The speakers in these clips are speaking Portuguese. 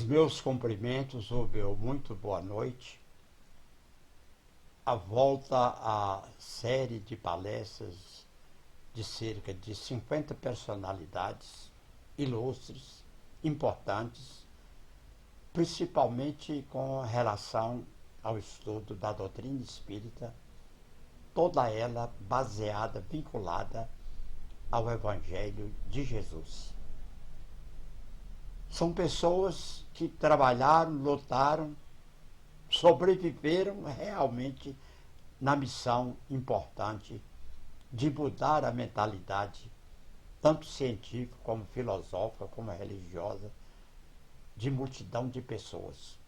meus cumprimentos, o meu muito boa noite. A volta à série de palestras de cerca de 50 personalidades ilustres, importantes, principalmente com relação ao estudo da doutrina espírita, toda ela baseada, vinculada ao Evangelho de Jesus. São pessoas que trabalharam, lutaram, sobreviveram realmente na missão importante de mudar a mentalidade, tanto científica como filosófica, como religiosa, de multidão de pessoas.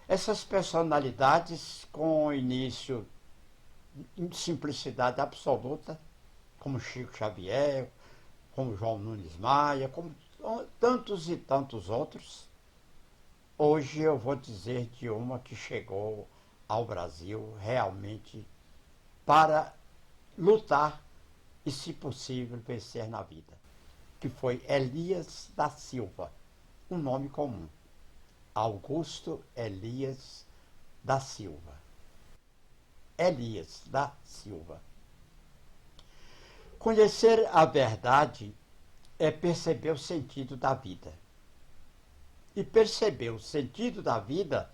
Essas personalidades, com início em simplicidade absoluta, como Chico Xavier, como João Nunes Maia, como tantos e tantos outros, hoje eu vou dizer de uma que chegou ao Brasil realmente para lutar e, se possível, vencer na vida, que foi Elias da Silva, um nome comum, Augusto Elias da Silva. Elias da Silva. Conhecer a verdade é perceber o sentido da vida. E perceber o sentido da vida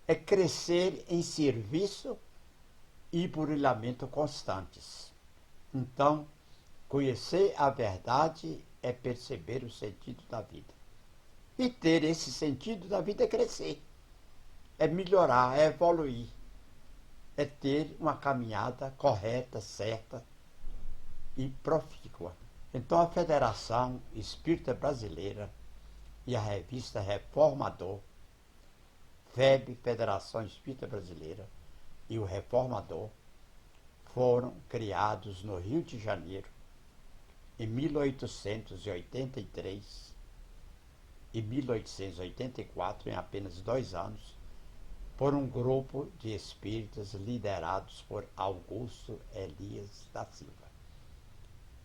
é crescer em serviço e burilamento constantes. Então, conhecer a verdade é perceber o sentido da vida. E ter esse sentido da vida é crescer, é melhorar, é evoluir, é ter uma caminhada correta, certa e profícua. Então, a Federação Espírita Brasileira e a revista Reformador, FEB, Federação Espírita Brasileira, e o Reformador foram criados no Rio de Janeiro em 1883 e 1884, em apenas 2 anos, por um grupo de espíritas liderados por Augusto Elias da Silva.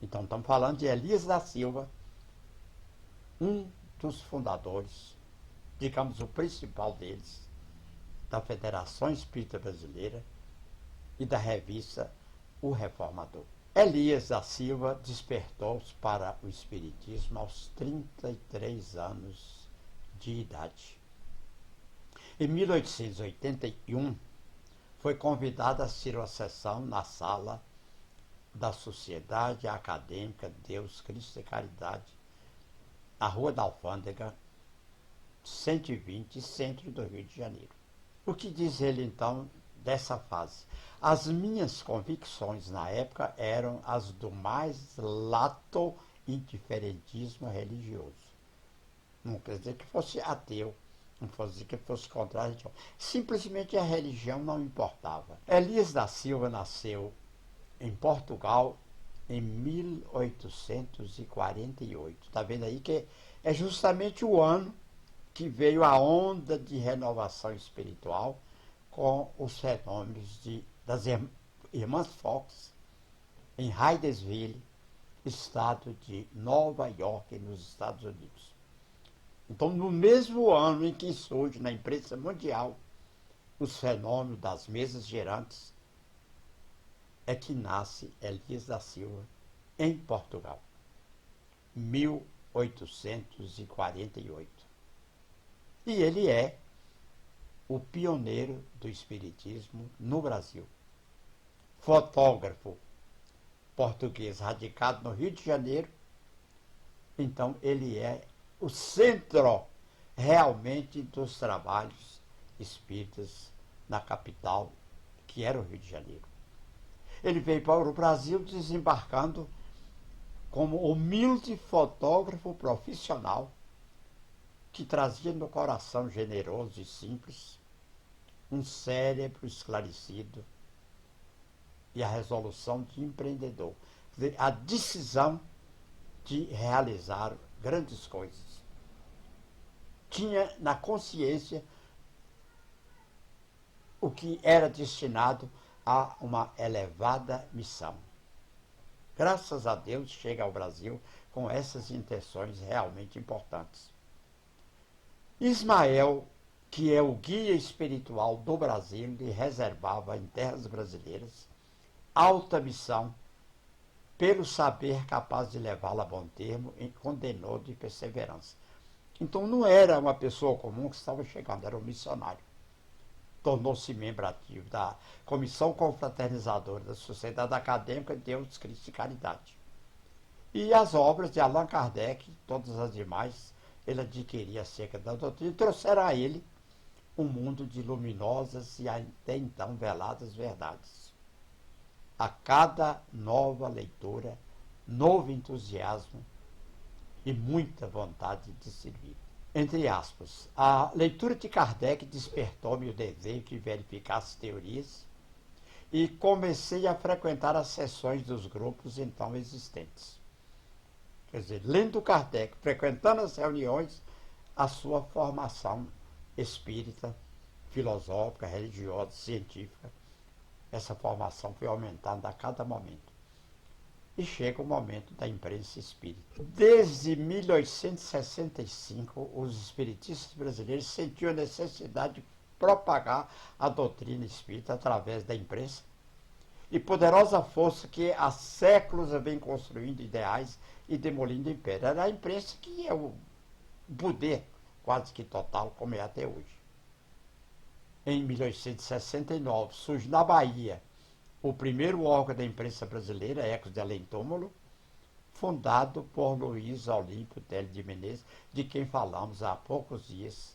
Então, estamos falando de Elias da Silva, um dos fundadores, digamos o principal deles, da Federação Espírita Brasileira e da revista O Reformador. Elias da Silva despertou-se para o Espiritismo aos 33 anos de idade. Em 1881, foi convidado a assistir uma sessão na sala da Sociedade Acadêmica Deus, Cristo e Caridade, na Rua da Alfândega, 120, centro do Rio de Janeiro. O que diz ele, então, dessa fase? As minhas convicções na época eram as do mais lato indiferentismo religioso. Não quer dizer que fosse ateu, não quer dizer que fosse contra a religião. Simplesmente a religião não importava. Elias da Silva nasceu em Portugal em 1848. Está vendo aí que é justamente o ano que veio a onda de renovação espiritual com os fenômenos das Irmãs Fox, em Hydesville, estado de Nova York, nos Estados Unidos. Então, no mesmo ano em que surge na imprensa mundial os fenômenos das mesas girantes, é que nasce Elias da Silva em Portugal, 1848. E ele é o pioneiro do espiritismo no Brasil. Fotógrafo português radicado no Rio de Janeiro, então ele é o centro realmente dos trabalhos espíritas na capital, que era o Rio de Janeiro. Ele veio para o Brasil desembarcando como humilde fotógrafo profissional que trazia no coração generoso e simples um cérebro esclarecido e a resolução de empreendedor, a decisão de realizar grandes coisas. Tinha na consciência o que era destinado a uma elevada missão. Graças a Deus chega ao Brasil com essas intenções realmente importantes. Ismael, que é o guia espiritual do Brasil, lhe reservava em terras brasileiras alta missão pelo saber capaz de levá-la a bom termo e condenou de perseverança. Então não era uma pessoa comum que estava chegando, era um missionário. Tornou-se membro ativo da Comissão Confraternizadora da Sociedade Acadêmica de Deus, Cristo e Caridade. E as obras de Allan Kardec, todas as demais, ele adquiria acerca da doutrina e trouxeram a ele um mundo de luminosas e até então veladas verdades. A cada nova leitura, novo entusiasmo e muita vontade de servir. Entre aspas, a leitura de Kardec despertou-me o desejo de verificar as teorias e comecei a frequentar as sessões dos grupos então existentes. Quer dizer, lendo Kardec, frequentando as reuniões, a sua formação espírita, filosófica, religiosa, científica, essa formação foi aumentando a cada momento. E chega o momento da imprensa espírita. Desde 1865, os espiritistas brasileiros sentiam a necessidade de propagar a doutrina espírita através da imprensa e poderosa força que há séculos vem construindo ideais e demolindo impérios. Era a imprensa que é o poder quase que total, como é até hoje. Em 1869, surge na Bahia o primeiro órgão da imprensa brasileira, Ecos de Além Túmulo, fundado por Luiz Olímpio Telles de Menezes, de quem falamos há poucos dias,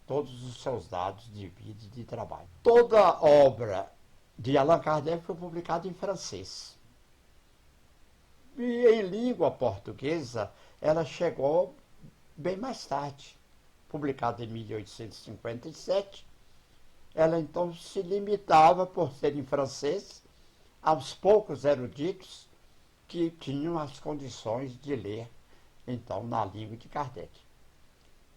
todos os seus dados de vida e de trabalho. Toda obra de Allan Kardec foi publicada em francês. E em língua portuguesa, ela chegou bem mais tarde, publicada em 1857. Ela então se limitava, por ser em francês, aos poucos eruditos que tinham as condições de ler, então, na língua de Kardec.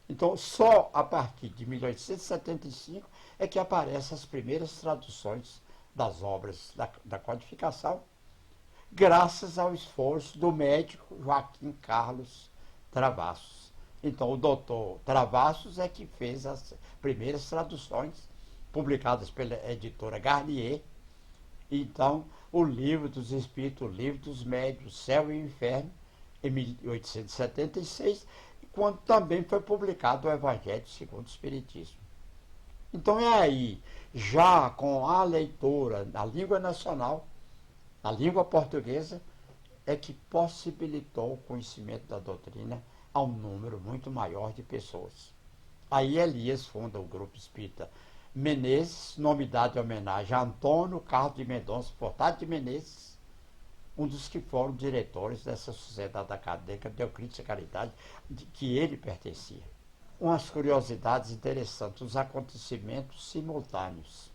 Então, só a partir de 1875 é que aparecem as primeiras traduções das obras da codificação, graças ao esforço do médico Joaquim Carlos Travassos. Então, o doutor Travassos é que fez as primeiras traduções, publicadas pela editora Garnier. Então, o Livro dos Espíritos, o Livro dos Médiuns, Céu e Inferno, em 1876, quando também foi publicado o Evangelho segundo o Espiritismo. Então é aí, já com a leitura na língua nacional, na língua portuguesa, é que possibilitou o conhecimento da doutrina a um número muito maior de pessoas. Aí Elias funda o Grupo Espírita Menezes, nome dado em homenagem a Antônio Carlos de Mendonça Furtado de Menezes, um dos que foram diretores dessa sociedade acadêmica Deocrítica Caridade, de que ele pertencia. Umas curiosidades interessantes, os acontecimentos simultâneos.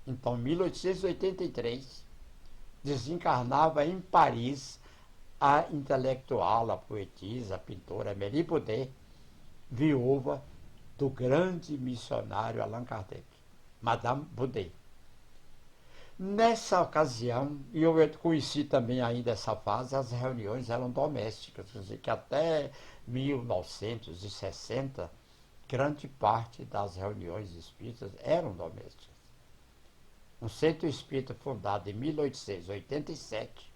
Então, em 1883, desencarnava em Paris a intelectual, a poetisa, a pintora Amélie Baudet, viúva do grande missionário Allan Kardec, Madame Baudet. Nessa ocasião, e eu conheci também ainda essa fase, as reuniões eram domésticas, quer dizer que até 1960, grande parte das reuniões espíritas eram domésticas. Um centro espírita fundado em 1887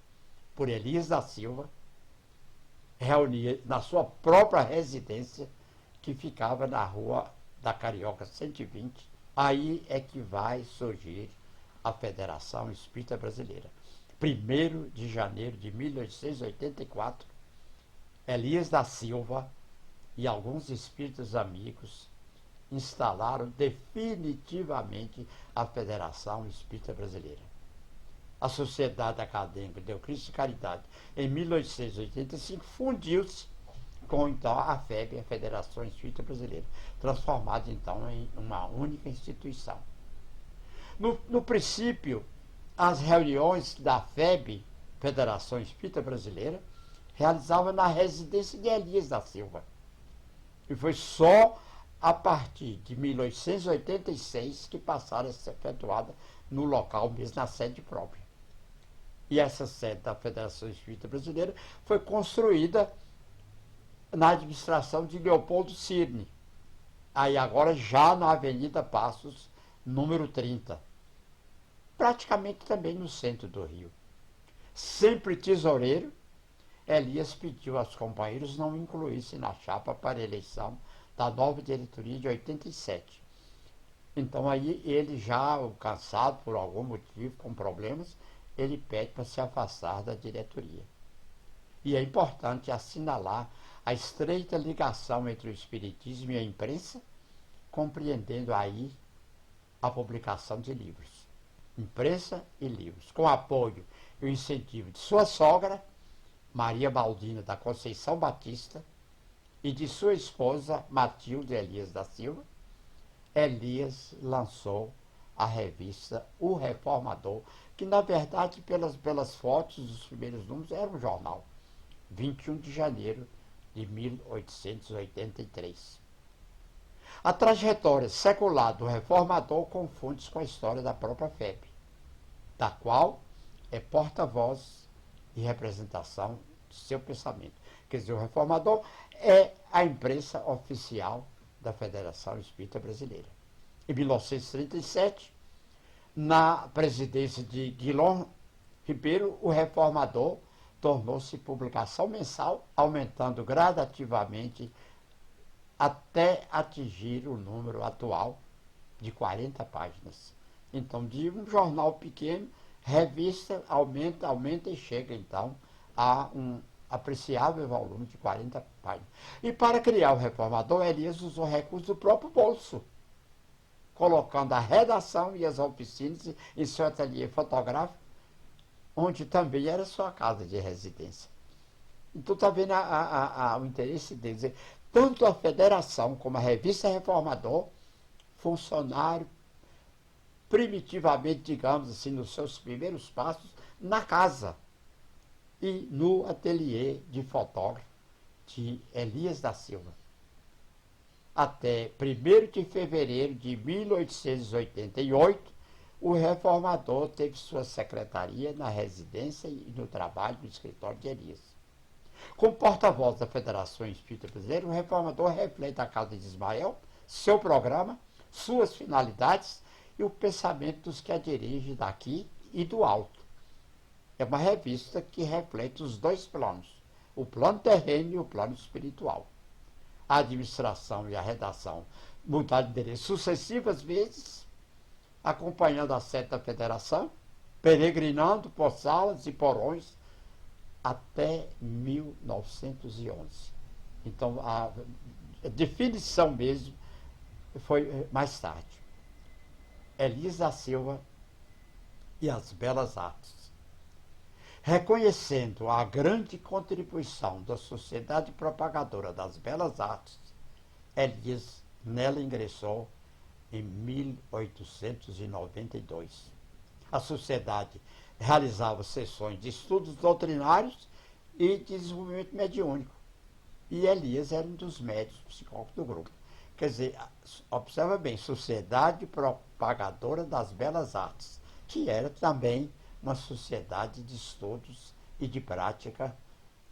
por Elias da Silva, reunia na sua própria residência, que ficava na rua da Carioca 120. Aí é que vai surgir a Federação Espírita Brasileira. 1º de janeiro de 1884, Elias da Silva e alguns espíritos amigos instalaram definitivamente a Federação Espírita Brasileira. A Sociedade Acadêmica Deocrítica e Caridade, em 1885, fundiu-se com então a FEB, a Federação Espírita Brasileira, transformada então em uma única instituição. No princípio, as reuniões da FEB, Federação Espírita Brasileira, realizavam na residência de Elias da Silva. E foi só a partir de 1886 que passaram a ser efetuada no local mesmo, na sede própria. E essa sede da Federação Espírita Brasileira foi construída na administração de Leopoldo Cirne, Aí agora já na Avenida Passos, número 30. Praticamente também no centro do Rio. Sempre tesoureiro, Elias pediu aos companheiros não incluíssem na chapa para a eleição da nova diretoria de 87. Então aí ele já, cansado por algum motivo, com problemas, ele pede para se afastar da diretoria. E é importante assinalar a estreita ligação entre o espiritismo e a imprensa, compreendendo aí a publicação de livros. Imprensa e livros, com apoio e o incentivo de sua sogra, Maria Baldina da Conceição Batista, e de sua esposa, Matilde Elias da Silva, Elias lançou a revista O Reformador, que na verdade, pelas fotos dos primeiros números, era um jornal. 21 de janeiro de 1883. A trajetória secular do Reformador confunde-se com a história da própria FEB, da qual é porta-voz e representação de seu pensamento. Quer dizer, o Reformador é a imprensa oficial da Federação Espírita Brasileira. Em 1937, na presidência de Guilherme Ribeiro, o Reformador tornou-se publicação mensal, aumentando gradativamente até atingir o número atual de 40 páginas. Então, de um jornal pequeno, revista aumenta e chega então a um apreciável volume de 40 páginas. E para criar o Reformador, Elias usou recursos do próprio bolso, colocando a redação e as oficinas em seu ateliê fotográfico, onde também era sua casa de residência. Então está vendo o interesse deles. Tanto a federação como a revista Reformador, funcionário primitivamente, digamos assim, nos seus primeiros passos, na casa e no ateliê de fotógrafo de Elias da Silva. Até 1º de fevereiro de 1888, o Reformador teve sua secretaria na residência e no trabalho do escritório de Elias. Como porta-voz da Federação Espírita Brasileira, o Reformador reflete a Casa de Ismael, seu programa, suas finalidades e o pensamento dos que a dirigem daqui e do alto. É uma revista que reflete os dois planos, o plano terreno e o plano espiritual. A administração e a redação mudaram de endereço sucessivas vezes, acompanhando a sede da Federação, peregrinando por salas e porões até 1911. Então, a definição mesmo foi mais tarde. Elias da Silva e as Belas Artes. Reconhecendo a grande contribuição da Sociedade Propagadora das Belas Artes, Elias nela ingressou em 1892. A sociedade realizava sessões de estudos doutrinários e de desenvolvimento mediúnico. E Elias era um dos médicos psicólogos do grupo. Quer dizer, observa bem, Sociedade Propagadora das Belas Artes, que era também uma sociedade de estudos e de prática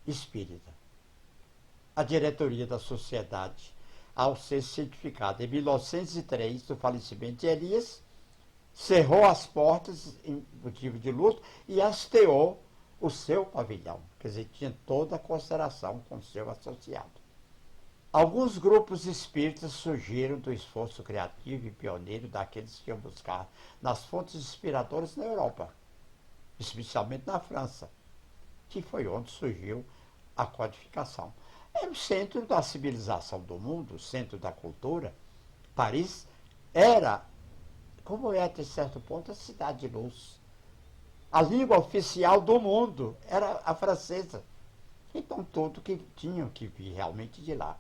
espírita. A diretoria da sociedade, ao ser certificada em 1903 do falecimento de Elias, cerrou as portas em motivo de luto e hasteou o seu pavilhão. Quer dizer, tinha toda a consideração com o seu associado. Alguns grupos espíritas surgiram do esforço criativo e pioneiro daqueles que iam buscar nas fontes inspiradoras na Europa, especialmente na França, que foi onde surgiu a codificação. Era o centro da civilização do mundo, o centro da cultura. Paris era, como é até certo ponto, a cidade de luz. A língua oficial do mundo era a francesa. Então, tudo que tinham que vir realmente de lá.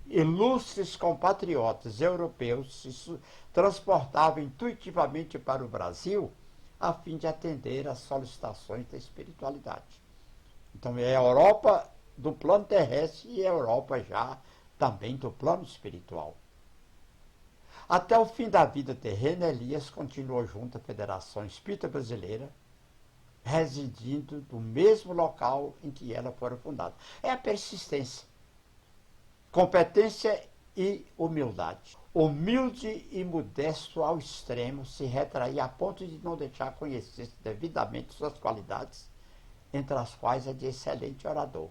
Ilustres compatriotas europeus se transportavam intuitivamente para o Brasil a fim de atender às solicitações da espiritualidade. Então, é a Europa do plano terrestre e a Europa já também do plano espiritual. Até o fim da vida terrena, Elias continuou junto à Federação Espírita Brasileira, residindo no mesmo local em que ela fora fundada. É a persistência. Competência e humildade. Humilde e modesto ao extremo, se retraía a ponto de não deixar conhecer devidamente suas qualidades, entre as quais é de excelente orador.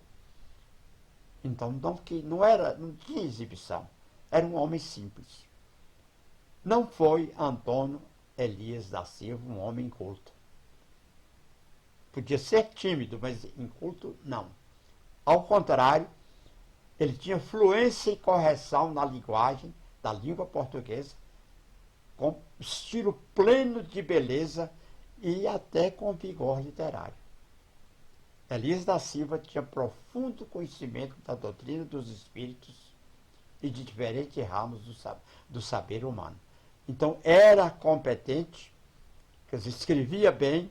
Então não tinha exibição, era um homem simples. Não foi Antônio Elias da Silva um homem culto. Podia ser tímido, mas inculto não. Ao contrário, ele tinha fluência e correção na linguagem, da língua portuguesa, com estilo pleno de beleza e até com vigor literário. Elias da Silva tinha profundo conhecimento da doutrina dos espíritos e de diferentes ramos do saber humano. Então era competente, quer dizer, escrevia bem,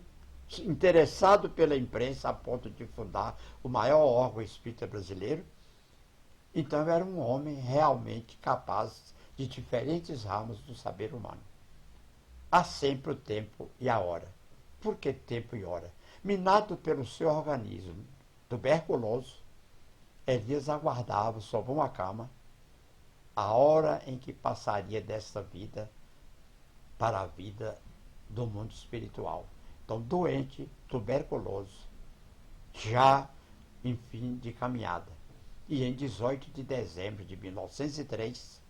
interessado pela imprensa a ponto de fundar o maior órgão espírita brasileiro. Então era um homem realmente capaz de diferentes ramos do saber humano. Há sempre o tempo e a hora. Por que tempo e hora? Minado pelo seu organismo tuberculoso, Elias aguardava sob uma cama a hora em que passaria desta vida para a vida do mundo espiritual. Então, doente, tuberculoso, já em fim de caminhada. E em 18 de dezembro de 1903,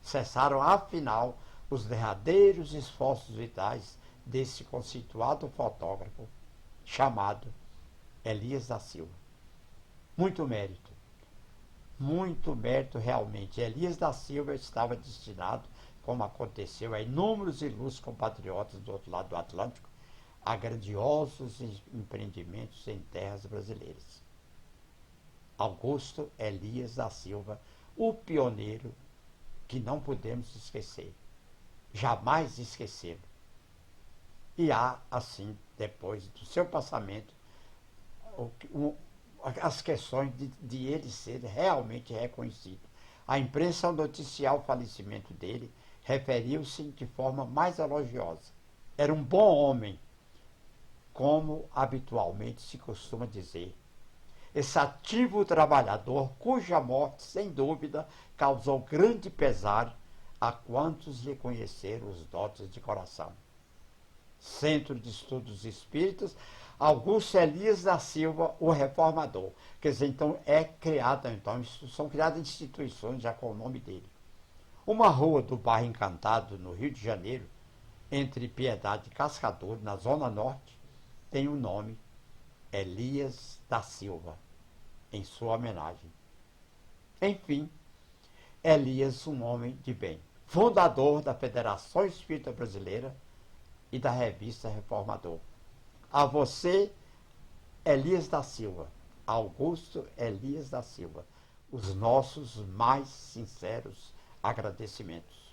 cessaram afinal os derradeiros esforços vitais desse conceituado fotógrafo chamado Elias da Silva. Muito mérito realmente. Elias da Silva estava destinado, como aconteceu a inúmeros ilustres compatriotas do outro lado do Atlântico, a grandiosos empreendimentos em terras brasileiras. Augusto Elias da Silva, o pioneiro que não podemos esquecer, jamais esquecê-lo. E há, assim, depois do seu passamento, as questões de ele ser realmente reconhecido. A imprensa, ao noticiar o falecimento dele, referiu-se de forma mais elogiosa. Era um bom homem, como habitualmente se costuma dizer. Esse ativo trabalhador, cuja morte, sem dúvida, causou grande pesar a quantos lhe conheceram os dotes de coração. Centro de Estudos Espíritas, Augusto Elias da Silva, o Reformador. Quer dizer, então são criadas instituições já com o nome dele. Uma rua do bairro Encantado, no Rio de Janeiro, entre Piedade e Cascador, na Zona Norte, tem o nome Elias da Silva, em sua homenagem. Enfim, Elias, um homem de bem, fundador da Federação Espírita Brasileira e da Revista Reformador. A você, Elias da Silva, Augusto Elias da Silva, os nossos mais sinceros agradecimentos.